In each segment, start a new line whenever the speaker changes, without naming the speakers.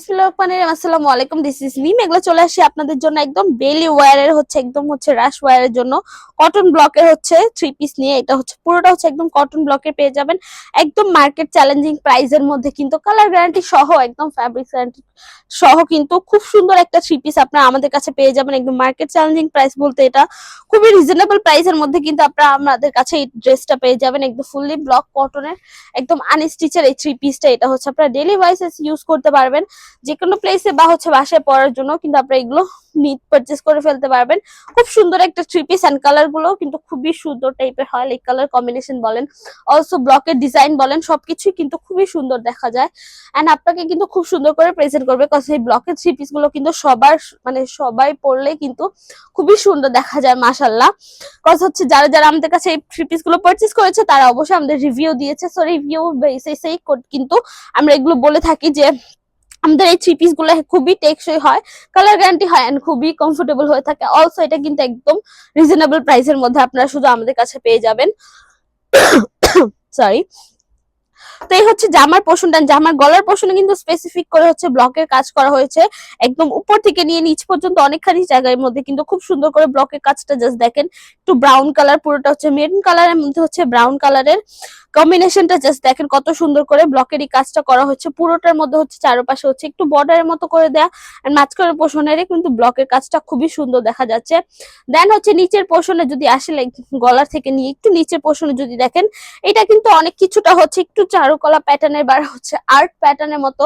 আসসালামু আলাইকুম, this is মিম। এগুলো চলে আসি আপনাদের জন্য একদম ডেইলি ওয়্যারের একদম রাশ ওয়্যারের জন্য কটন ব্লকের থ্রি পিস নিয়ে। এটা পুরোটা একদম কটন ব্লকের পেয়ে যাবেন একদম মার্কেট চ্যালেঞ্জিং প্রাইসের মধ্যে, কিন্তু কালার গ্যারান্টি সহ একদম ফ্যাব্রিক গ্যারান্টি সহ কিন্তু খুব সুন্দর একটা থ্রি পিস আপনারা আমাদের কাছে পেয়ে যাবেন একদম মার্কেট চ্যালেঞ্জিং প্রাইস বলতে এটা খুবই রিজনেবল প্রাইসের মধ্যে কিন্তু আপনারা আমাদের কাছে এই ড্রেসটা পেয়ে যাবেন একদম ফুললি ব্লক কটনের একদম আনস্টিচের এই থ্রি পিসটা। এটা আপনারা ডেইলি ওয়াইজ ইউজ করতে পারবেন যে কোনো প্লেসে বা বাসায় পরার জন্য, কিন্তু আপনারা এগুলো নিট পারচেজ করে ফেলতে পারবেন। খুব সুন্দর একটা থ্রি পিস এন্ড কালার গুলো কিন্তু খুবই সুন্দর টাইপের হয়, লাইক কালার কম্বিনেশন বলেন, অলসো ব্লকের ডিজাইন বলেন, সবকিছুই কিন্তু খুবই সুন্দর দেখা যায় এন্ড আপনাকে কিন্তু খুব সুন্দর করে প্রেজেন্ট করবে। কজ এই ব্লকের থ্রি পিস গুলো কিন্তু সবাই পরলে কিন্তু খুবই সুন্দর দেখা যায় মাশাআল্লাহ। কজ যারা যারা আমাদের কাছে এই থ্রি পিস গুলো পারচেজ করেছে তারা অবশ্যই আমাদের রিভিউ দিয়েছে, সো রিভিউ বেসিসেই কিন্তু আমরা এগুলো বলে থাকি যে আমাদের এই থ্রি পিস গুলো খুবই টেকসই হয়, কালার গ্যারান্টি হয় এন্ড খুবই কমফোর্টেবল হয়ে থাকে। অলসো এটা কিন্তু একদম রিজনেবল প্রাইসের মধ্যে আপনারা শুধু আমাদের কাছে পেয়ে যাবেন। সরি। তো এই জামার পোর্শনটা, জামার গলার পোর্শনে কিন্তু স্পেসিফিক করে ব্লকের কাজ করা হয়েছে একদম উপর থেকে নিয়ে নিচ পর্যন্ত অনেকখানি জায়গার মধ্যে কিন্তু খুব সুন্দর করে ব্লকের কাজটা জাস্ট দেখেন। একটু ব্রাউন কালার, পুরোটা মেরুন কালারের মধ্যে ব্রাউন কালারের কম্বিনেশনটা জাস্ট দেখেন কত সুন্দর করে ব্লকেরই কাজটা করা হচ্ছে। পুরোটার মধ্যে চারপাশে একটু বর্ডারের মতো করে দেয়া আর মাঝখানের পোর্শনেরই কিন্তু ব্লকের কাজটা খুবই সুন্দর দেখা যাচ্ছে। দেন নিচের পোর্শনে যদি আসে, লাইক গলার থেকে নিয়ে একটু নিচের পোর্শনে যদি দেখেন, এটা কিন্তু অনেক কিছুটা একটু চারুকলা প্যাটার্নের বা আর্ট প্যাটার্নের মতো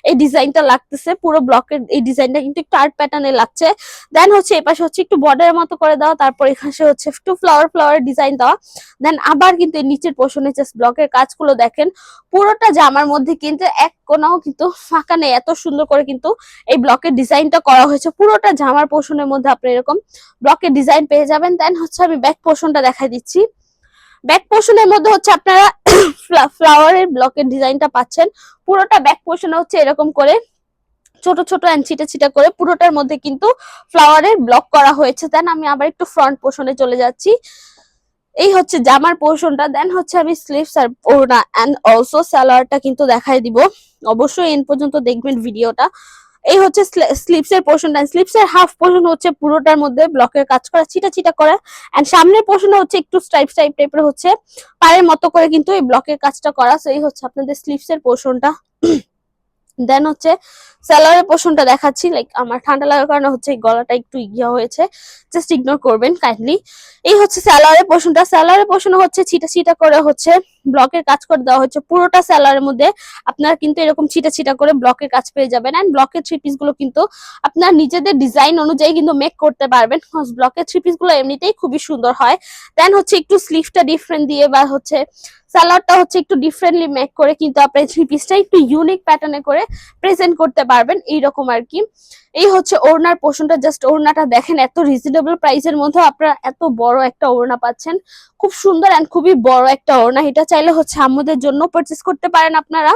এই ডিজাইনটা লাগতেছে। পুরো ব্লকের এই ডিজাইনটা কিন্তু একটু আর্ট প্যাটার্নের লাগছে। দেন এই পাশে একটু বর্ডারের মতো করে দেওয়া, তারপর এখানে একটু ফ্লাওয়ার ডিজাইন দেওয়া। দেন আবার কিন্তু এই নিচের পোর্শনে জাস্ট ব্লকের কাজগুলো দেখেন, পুরোটা জামার মধ্যে কিন্তু এক কোনাও কিন্তু ফাঁকা নেই, এত সুন্দর করে কিন্তু এই ব্লকের ডিজাইনটা করা হয়েছে। পুরোটা জামার পোর্শনের মধ্যে আপনি এরকম ব্লকের ডিজাইন পেয়ে যাবেন। দেন আমি ব্যাক পোর্শনটা দেখাই দিচ্ছি। ব্যাক পোর্শনের মধ্যে আপনারা ফ্লাওয়ারের ব্লকের ডিজাইনটা পাচ্ছেন। পুরোটা ব্যাক পোর্শনে এরকম করে ছোট ছোট ছিটা ছিটা করে পুরোটার মধ্যে কিন্তু ফ্লাওয়ারের ব্লক করা হয়েছে। দেন আমি আবার একটু ফ্রন্ট পোর্শনে চলে যাচ্ছি। এই জামার পোর্শনটা। দেন আমি স্লিভস আর ওড়না এন্ড অলসো সালোয়ারটা কিন্তু দেখাই দিব, অবশ্যই এন্ড পর্যন্ত দেখবেন ভিডিওটা। এই স্লিভস এর পোর্শনটা, স্লিভস এর হাফ পোর্শন পুরোটার মধ্যে ব্লকের কাজ করা, ছিটা ছিটা করা এন্ড সামনের পোর্শনে একটু স্ট্রাইপ টাইপের পাড়ের মতো করে কিন্তু এই ব্লকের কাজটা করা। সো এই আপনাদের স্লিভস এর পোর্শনটা। দেন সালোয়ারের পোর্শনটা দেখাচ্ছি, লাইক আমার ঠান্ডা লাগার কারণে গলাটা একটু ইয়া হয়েছে, জাস্ট ইগনোর করবেন কাইন্ডলি। এই সালোয়ারের পোর্শনটা, সালোয়ারের পোর্শনে ছিটা ছিটা করে ব্লকের কাজ করে দেওয়া হচ্ছে। পুরোটা সালোয়ারের মধ্যে আপনারা কিন্তু এরকম ছিটা ছিটা করে ব্লকের কাজ পেয়ে যাবেন এন্ড ব্লকের থ্রি পিস গুলো কিন্তু আপনারা নিজেদের ডিজাইন অনুযায়ী কিন্তু মেক করতে পারবেন। ব্লকের থ্রি পিস গুলো এমনিতেই খুবই সুন্দর হয়। দেন একটু স্লিভটা ডিফারেন্ট দিয়ে বা সালোয়ারটা একটু ডিফারেন্টলি মেক করে কিন্তু আপনার থ্রি পিসটা একটু ইউনিক প্যাটার্নে করে প্রেজেন্ট করতে পারবেন, এইরকম আর কি। এই ওড়নার পোর্শনটা, জাস্ট ওড়নাটা দেখেন, এত রিজনেবল প্রাইসের মধ্যে আপনারা এত বড় একটা ওড়না পাচ্ছেন, খুব সুন্দর এন্ড খুবই বড় একটা ওড়না। এটা চাইলে আমাদের জন্য পারচেজ করতে পারেন আপনারা,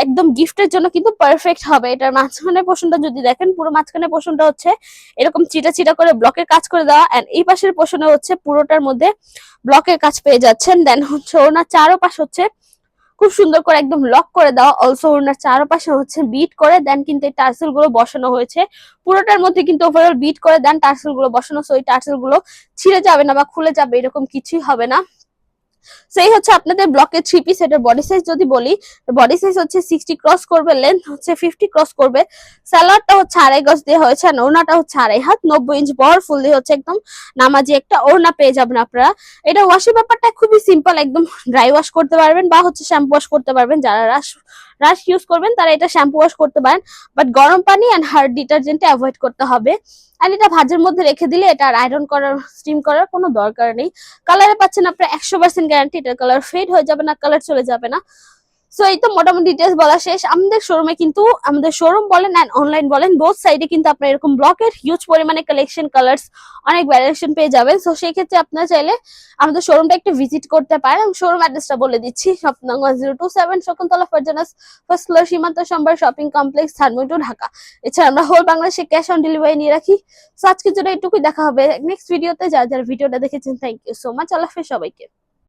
একদম গিফটের জন্য কিন্তু পারফেক্ট হবে। এটার মাঝখানের পোর্শনটা যদি দেখেন, পুরো মাঝখানের পোর্শনটা এরকম চিটা চিটা করে ব্লকের কাজ করে দেওয়া এন্ড এই পাশের পোর্শনে পুরোটার মধ্যে ব্লকের কাজ পেয়ে যাচ্ছেন। দেন ওড়নার চারপাশ খুব সুন্দর করে একদম লক করে দেওয়া, অলসো ওড়নার চারপাশে বিট করে দেন কিন্তু এই টার্সেল গুলো বসানো হয়েছে। পুরোটার মধ্যে কিন্তু ওভারঅল বিট করে দেন টার্সেল গুলো বসানো, সো এই টার্সেল গুলো ছিঁড়ে যাবে না বা খুলে যাবে এরকম কিছুই হবে না। সেই আপনাদের ব্লকের থ্রি পিস। এটার বডি সাইজ যদি বলি, বডি সাইজ 60 ক্রস করবে, লেন্থ 50 ক্রস করবে, সালোয়ারটা 2.5 গজ দিয়ে হয়েছে, ওড়নাটা 2.5 হাত 90 ইঞ্চ বহর ফুল দিয়ে একদম নামাজি একটা ওড়না পেয়ে যাবেন আপনারা। এটা ওয়াশের ব্যাপারটা খুবই সিম্পল, একদম ড্রাই ওয়াশ করতে পারবেন বা শ্যাম্পু ওয়াশ করতে পারবেন। যারা রাশ ইউজ করবেন তারা এটা শ্যাম্পু ওয়াশ করতে পারেন, বাট গরম পানি এন্ড হার্ড ডিটারজেন্টে অ্যাভয়েড করতে হবে। আর এটা ভাঁজের মধ্যে রেখে দিলে এটা আয়রন করার, স্টিম করার কোনো দরকার নেই। কালারে পাচ্ছেন আপনার 100% গ্যারান্টি, এটার কালার ফেড হয়ে যাবে না, কালার চলে যাবে না। সো এই তো মোটামুটি ডিটেলস বলা শেষ। আমাদের শোরুমে কিন্তু, আমাদের শোরুম বলেন এন্ড অনলাইন বলেন, বোথ সাইডে কিন্তু আপনার এরকম ব্লকের হিউজ পরিমাণে কালেকশন, কালার্স, অনেক ভ্যারিয়েশন পেয়ে যাবেন। সো সেই ক্ষেত্রে আপনারা চাইলে আমাদের শোরুমটা একটু ভিজিট করতে পারেন। শোরুম অ্যাড্রেসটা বলে দিচ্ছি, shop number 027 Shakuntala Farzana's first floor, সীমান্ত সম্ভার শপিং কমপ্লেক্স, ধানমন্ডি, ঢাকা। এছাড়া আমরা হোল বাংলাদেশে ক্যাশ অন ডেলিভারি নিয়ে রাখি। সো আজকের জন্য এইটুকুই, দেখা হবে নেক্সট ভিডিওতে। যারা যারা ভিডিওটা দেখেছেন থ্যাংক ইউ সো মাচ, আল্লাহ হাফেজ সবাইকে।